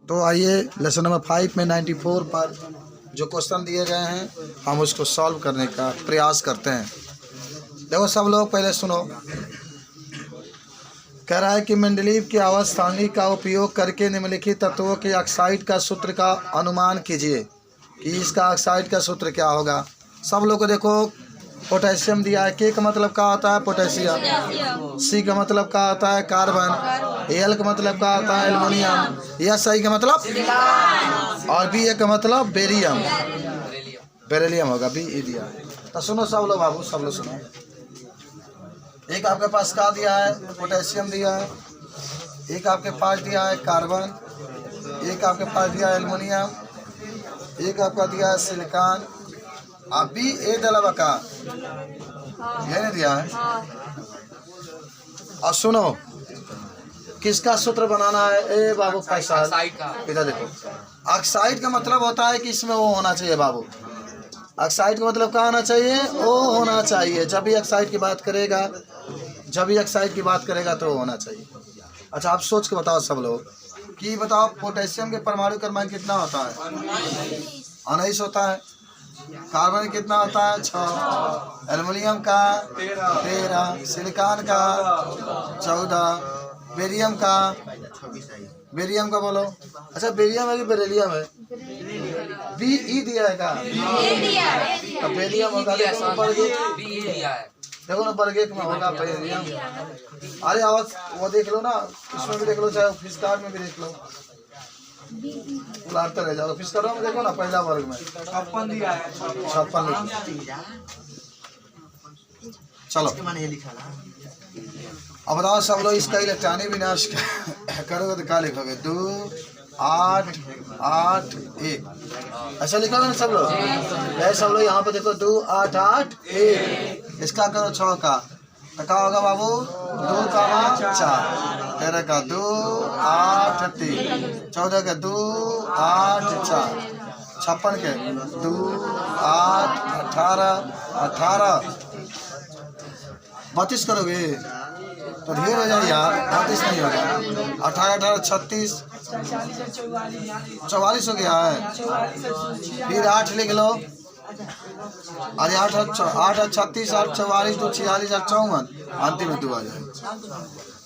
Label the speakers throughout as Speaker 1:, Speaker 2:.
Speaker 1: तो आइए lesson number 5 में 94 पर जो क्वेश्चन दिए गए हैं हम उसको सॉल्व करने का प्रयास करते हैं। देखो सब लोग पहले सुनो। कह रहा है कि मेंडलीव की आवर्त सारणी का उपयोग करके निम्नलिखित तत्वों के ऑक्साइड का सूत्र का अनुमान कीजिए कि इसका ऑक्साइड का सूत्र क्या होगा। सब लोग को देखो, पोटेशियम दिया है। के का मतलब क्या होता है? पोटेशियम। सी का मतलब क्या होता है? कार्बन। एल का मतलब क्या होता है? एल्युमिनियम। एस आई का मतलब और बी ए का मतलब बेरियम, बेरिलियम होगा। बी ई दिया। तो सुनो सब लोग बाबू, सब लोग सुनो। एक आपके पास क्या दिया है? पोटेशियम दिया है। एक आपके पास दिया है कार्बन। एक आपके पास दिया है एल्युमिनियम। एक आपका दिया है सिलिकॉन। अभी ए दलवा का ये नहीं दिया है। और सुनो, किसका सूत्र बनाना है? ए बाबू फैसल, इधर देखो। ऑक्साइड का मतलब होता है कि इसमें वो होना चाहिए बाबू। ऑक्साइड का मतलब क्या होना चाहिए? ओ होना चाहिए। जब भी ऑक्साइड की बात करेगा, जब भी ऑक्साइड की बात करेगा तो वो होना चाहिए। अच्छा आप सोच के बताओ सब लोग कि बताओ पोटेशियम के परमाणु क्रमांक कितना होता है? 19 होता है। कार्बन कितना होता है? 6। एल्युमिनियम का 13। सिलिकॉन का 14। बेरियम का, बेरियम का बोलो। अच्छा बेरियम है कि बेरिलियम है? बी ई दिया है का? अब बेरियम होगा। देखो ना बर्गेक में होगा बेरियम। अरे आवाज वो देख लो ना, इसमें भी देख लो, चाहे फिस्कार में भी देख लो। उलाटते रह जाओ। फिस्कारों में देखो ना, पहला वर्ग में 56 दिया है। 56। चलो अब बताओ सब लोग, इसका इलेक्ट्रॉनिक विनाश करोगे तो क्या लिखोगे? 2 8 8 1 ऐसा लिखोगे ना सब लोग? सब लोग यहाँ पे देखो 2 8 8 1। इसका करो 6 का तो क्या होगा बाबू? 2 का 4। 13 का 2 8 3। 14 का 2 8 4। 56 के 2 8 18 18 32 करोगे तो ढेर हो जाए यार। 32 नहीं होगा। 18 18 36 44 हो गया है। फिर 8 लिख लो। अरे 8 8 36 8 44 2 46 8 54। अंतिम में 2 आ जाए।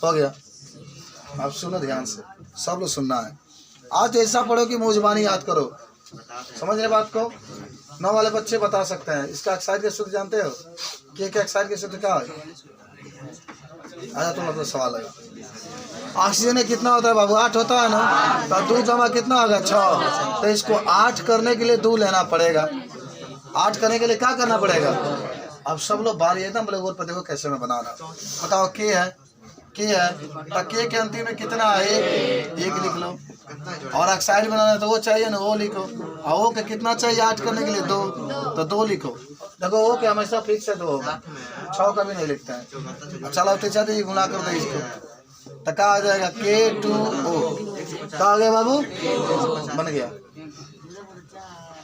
Speaker 1: हो गया। अब सुनो ध्यान से, सब लोग सुनना है। आज ऐसा पढ़ो कि मुँह जुबानी याद करो। समझ रहे बात को? 9 वाले बच्चे बता सकते हैं। इसका ऑक्साइड के सूत्र जानते हो? के ऑक्साइड के सूत्र क्या है? अच्छा तुम अपना सवाल लगा। ऑक्सीजन में कितना होता है बाबू? 8 होता है ना। तो 2 जमा कितना होगा? 6। तो इसको 8 करने के लिए 2 लेना पड़ेगा। 8 करने के लिए क्या करना पड़ेगा? अब सब लोग बाहर एकदम बोले बोर्ड पर देखो कैसे मैं बना रहा हूँ। बताओ के है, के है तो के अंतिम में कितना है? 1 लिख लो। और ऑक्साइड बनाना है तो वो चाहिए ना, वो लिखो। और ओ के कितना चाहिए 8 करने के लिए? 2। तो 2 लिखो। देखो ओ के हमेशा फिक्स है 2 होगा। 6 कभी नहीं लिखता है। चलो तो गुना कर दो इसको तो क्या आ जाएगा? K2O। क्या आ गया बाबू? बन गया।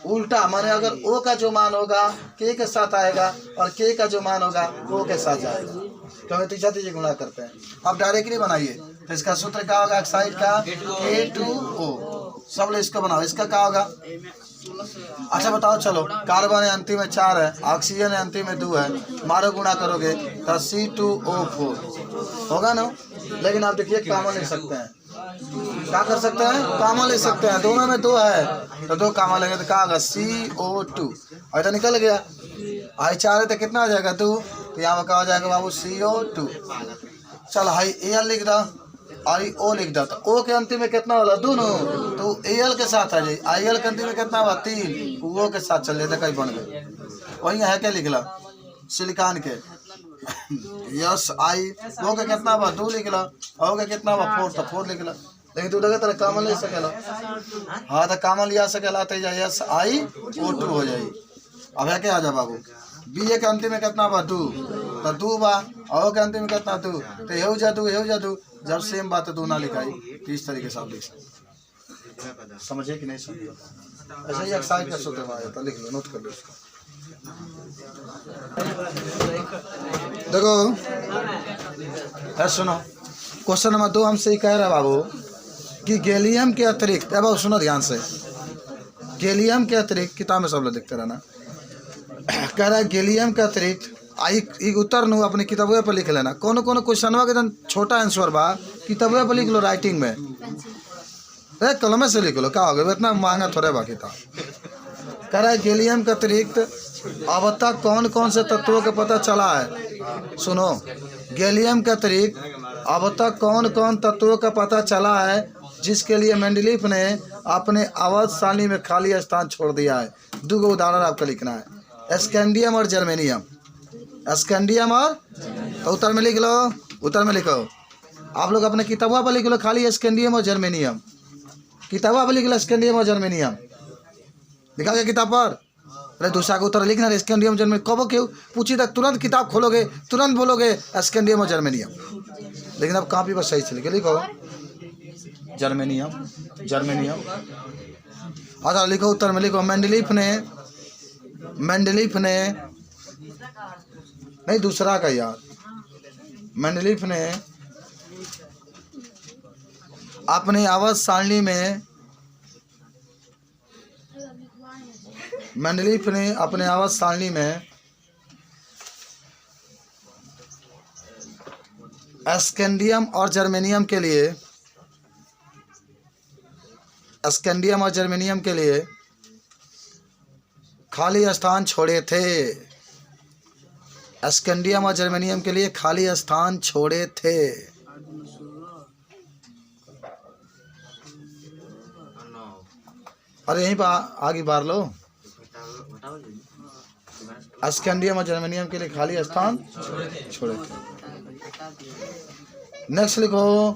Speaker 1: उल्टा माने अगर ओ का जो मान होगा के साथ आएगा और के का जो मान होगा ओ के साथ जाएगा। क्योंकि तीसरा गुना करते हैं। अब डायरेक्टली बनाइए तो इसका सूत्र क्या होगा? ऑक्साइड का K2O। सब लोग इसको बनाओ। इसका क्या होगा? अच्छा बताओ चलो। कार्बन है अंतिम में 4 है, ऑक्सीजन है अंतिम में 2 है। मारो गुणा करोगे तो C2O4 होगा ना। लेकिन आप देखिए कामा ले सकते हैं। क्या कर सकते हैं? कामा ले सकते हैं। दोनों में 2 है तो 2 कामा लेंगे तो क्या होगा? CO2। और तो निकल गया। आई 4 है तो कितना आ जाएगा? 2। तो यहाँ पर क्या हो जाएगा बाबू? CO2। चल हाई Al लिख दो और ओ लिख दो। तो ओ के अंतिम में कितना होला? दोनों। तो Al के साथ आ जाए। Al के अंतिम में कितना हुआ? 3। ओ के साथ चल जाते कहीं बन गए। वही है क्या लिख लो? सिलिकॉन के यस आई। ओ के कितना हुआ? 2 लिख लो। ओ के कितना हुआ? 4। तो 4 लिख लो। लेकिन तू देखा तेरा कामन ले सकेला। हाँ तो कामन लिया सकेला तो यस आई O2 हो जाए। अब है क्या आ जा बाबू? बी ए के अंतिम में कितना बा? 2। तो 2 बा। और के अंतिम में कितना? 2। तो यहू जा 2 यहू जा 2। जब सेम बात है 2 ना लिखाई तो इस तरीके से आप लिख सकते। समझे कि नहीं समझे? ऐसे ही ऑक्साइड का सूत्र आया तो लिख लो, नोट कर लो इसको। देखो सुनो, क्वेश्चन नंबर 2 हमसे ही कह रहा बाबू कि गैलियम के अतिरिक्त, अब सुनो ध्यान से, गैलियम के अतिरिक्त, किताब में सब लोग देखते रहना, कह रहा है गैलियम के अतिरिक्त आई उत्तर नु अपनी किताबों पर लिख लेना। कौन कौन क्वेश्चनवा के जन छोटा आंसर बा किताबों पर लिख लो, राइटिंग में, अरे कलम से लिख लो, क्या हो गया, इतना महंगा थोड़े बा किताब। कह रहा है गैलियम के अतिरिक्त अब तक कौन कौन से तत्वों का पता चला है। सुनो, गैलियम के अतिरिक्त अब तक कौन कौन तत्वों का पता चला है जिसके लिए मेंडलीफ ने अपने आवर्त सारणी में खाली स्थान छोड़ दिया है। दो उदाहरण आपको लिखना है, स्कैंडियम और जर्मेनियम। स्कैंडियम और, तो उत्तर में लिख लो, उत्तर में लिखो, आप लोग अपने किताबों पर लिख लो खाली स्कैंडियम और जर्मेनियम, किताबों पर लिख लो स्कैंडियम और जर्मेनियम, लिखा गया किताब पर। अरे दूसरा का उत्तर लिखना है स्कैंडियम जर्मेनियम, कब क्यों पूछी तक तुरंत किताब खोलोगे, तुरंत बोलोगे स्कैंडियम और जर्मेनियम, लेकिन अब कॉपी पर सही से लिखो जर्मेनियम, जर्मेनियम। अच्छा लिखो, उत्तर में लिखो, मेंडलीफ ने नहीं, दूसरा का यार, मेंडलीफ ने अपने आवर्त सारणी में, मेंडलीफ ने अपने आवर्त सारणी में स्कैंडियम और जर्मेनियम के लिए, स्कैंडियम और जर्मेनियम के लिए खाली स्थान छोड़े थे। स्कैंडियम और जर्मेनियम के लिए खाली स्थान छोड़े थे। अरे यहीं पर आगे बार लो, स्कैंडियम और जर्मेनियम के लिए खाली स्थान छोड़े थे। नेक्स्ट लिखो,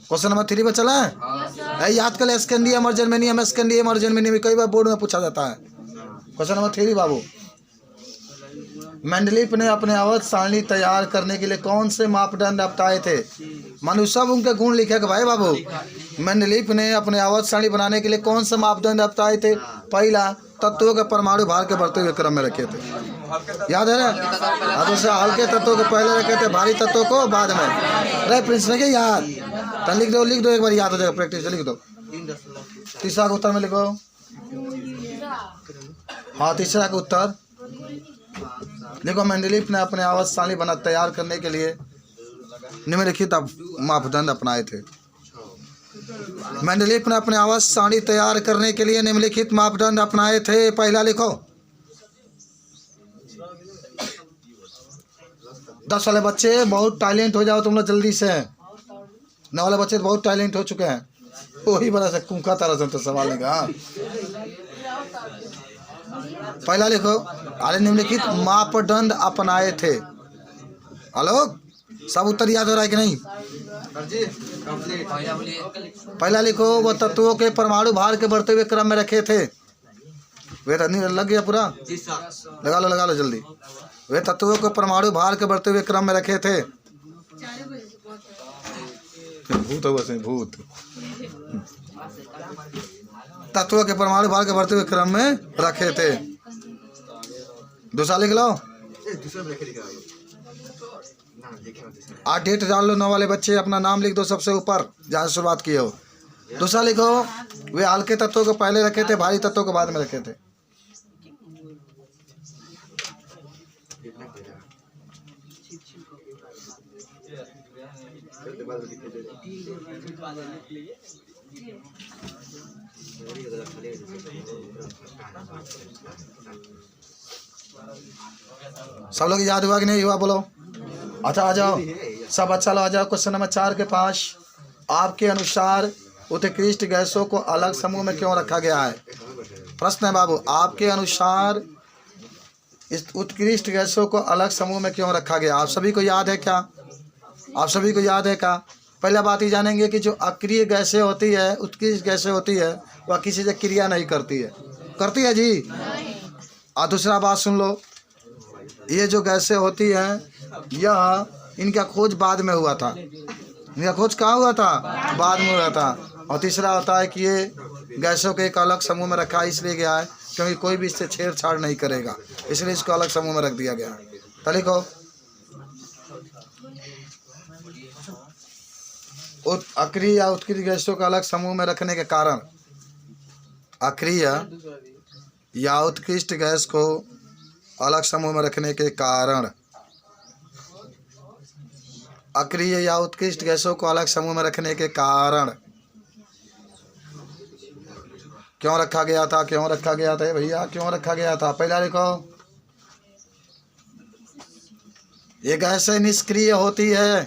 Speaker 1: क्वेश्चन नंबर 3 पर चला है, याद कर ले, स्कैंडियम और जर्मेनियम, स्कैंडियम और जर्मेनियम कई बार बोर्ड में पूछा जाता है। क्वेश्चन नंबर 3 बाबू, मेंडलीफ ने अपने आवर्त सारणी तैयार करने के लिए कौन से मापदंड अपनाए थे। मानो सब उनके गुण लिखे कि भाई बाबू, मेंडलीफ ने अपने आवर्त सारणी बनाने के लिए कौन से मापदंड अपनाए थे। पहला, तत्वों के परमाणु भार के बढ़ते हुए क्रम में रखे थे, याद है ना। दूसरा, हल्के तत्वों को पहले रखे थे, भारी तत्वों को बाद में। अरे प्रिंस ने क्या याद, तो लिख दो एक बार, याद हो जाएगा, प्रैक्टिस लिख दो। तीसरा का उत्तर में लिखो, हाँ तीसरा का उत्तर देखो, मेंडलीफ ने अपने आवर्त सारणी बना तैयार करने के लिए निम्नलिखित मापदंड अपनाए थे। मेंडलीफ ने अपने आवर्त सारणी तैयार करने के लिए निम्नलिखित मापदंड अपनाए थे। पहला लिखो, 10 वाले बच्चे बहुत टैलेंट हो जाओ तुम लोग जल्दी से, 9 वाले बच्चे बहुत टैलेंट हो चुके हैं, वही बड़ा से कुंका तरह से तो सवाल लेगा। पहला लिखो, अरे निम्नलिखित मापदंड अपनाए थे। हेलो, सब उत्तर याद हो रहा है कि नहीं। पहला लिखो, वह तत्वों के परमाणु भार के बढ़ते हुए क्रम में रखे थे। वे लग गया पूरा, लगा लो जल्दी। वे तत्वों के परमाणु भार के बढ़ते हुए क्रम में रखे थे। भूत हो बस, भूत। तत्वों के परमाणु भार के बढ़ते हुए क्रम में रखे थे। दूसरा लिख लो, 8 डेट डाल लो, 9 वाले बच्चे अपना नाम लिख दो सबसे ऊपर जहाँ से शुरुआत किए हो। दूसरा लिखो, वे हल्के तत्वों को पहले रखे थे, भारी तत्वों को बाद में रखे थे। सब लोग याद हुआ कि नहीं हुआ, बोलो। अच्छा आ जाओ सब, अच्छा लो आ जाओ। क्वेश्चन नंबर 4 के पास, आपके अनुसार उत्कृष्ट गैसों को अलग समूह में क्यों रखा गया है। प्रश्न है बाबू, आपके अनुसार इस उत्कृष्ट गैसों को अलग समूह में क्यों रखा गया। आप सभी को याद है क्या, आप सभी को याद है क्या। पहला बात ये जानेंगे कि जो अक्रिय गैसें होती है, उत्कृष्ट गैसें होती है, वह किसी से क्रिया नहीं करती है, करती है जी। और दूसरा बात सुन लो, ये जो गैसें होती हैं, यह इनका खोज बाद में हुआ था। इनका खोज कहाँ हुआ था, बाद में हुआ था। और तीसरा होता है कि ये गैसों के एक अलग समूह में रखा इसलिए गया है क्योंकि कोई भी इससे छेड़छाड़ नहीं करेगा, इसलिए इसको अलग समूह में रख दिया गया है। तो लिखो, अक्रिय या उत्कृष्ट गैसों को अलग समूह में रखने के कारण, अक्रिय या उत्कृष्ट गैस को अलग समूह में रखने के कारण, अक्रिय या उत्कृष्ट गैसों को अलग समूह में रखने के कारण क्यों रखा गया था? क्यों रखा गया था भैया? क्यों रखा गया था? पहला लिखो, ये गैसें निष्क्रिय होती है।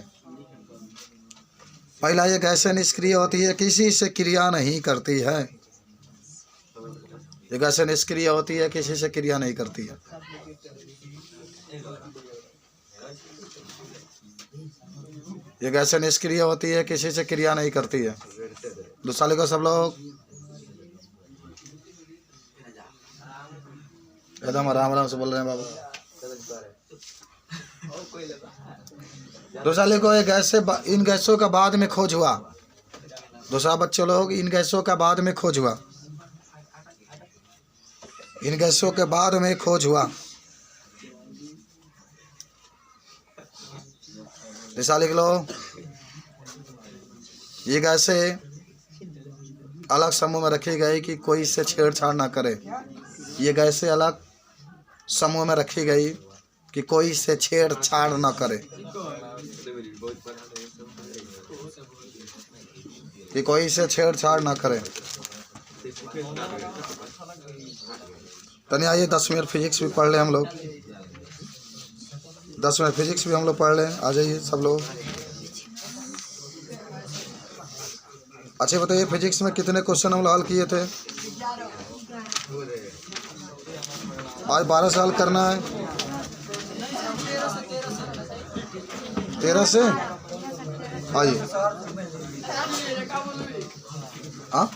Speaker 1: पहला, ये गैसें निष्क्रिय होती है, किसी से क्रिया नहीं करती है। ये गैसें निष्क्रिय होती है, किसी से क्रिया नहीं करती है। ये गैसें निष्क्रिय होती है, किसी से क्रिया नहीं करती है। दूसरा लिखो सब लोग, एकदम आराम आराम से बोल रहे हैं बाबू। दूसरा लिखो, ये गैसें, इन गैसों का बाद में खोज हुआ। दूसरा बच्चों लोग, इन गैसों का बाद में खोज हुआ। इन गैसों के बाद में खोज हुआ। ऐसा लिख लो, ये गैसें अलग समूह में रखी गई कि कोई इससे छेड़छाड़ ना करे। ये गैसें अलग समूह में रखी गई कि कोई इससे छेड़छाड़ ना करे, कि कोई इससे छेड़छाड़ ना करे। तनिया ये 10 मिनट फिजिक्स भी पढ़ लें हम लोग। 10 मिनट फिजिक्स भी हम लोग पढ़ लें। आ जाइए सब लोग। अच्छा बताइए, फिजिक्स में कितने क्वेश्चन हम लोग हल किए थे? आज 12 साल करना है। 13 से आइए। हाँ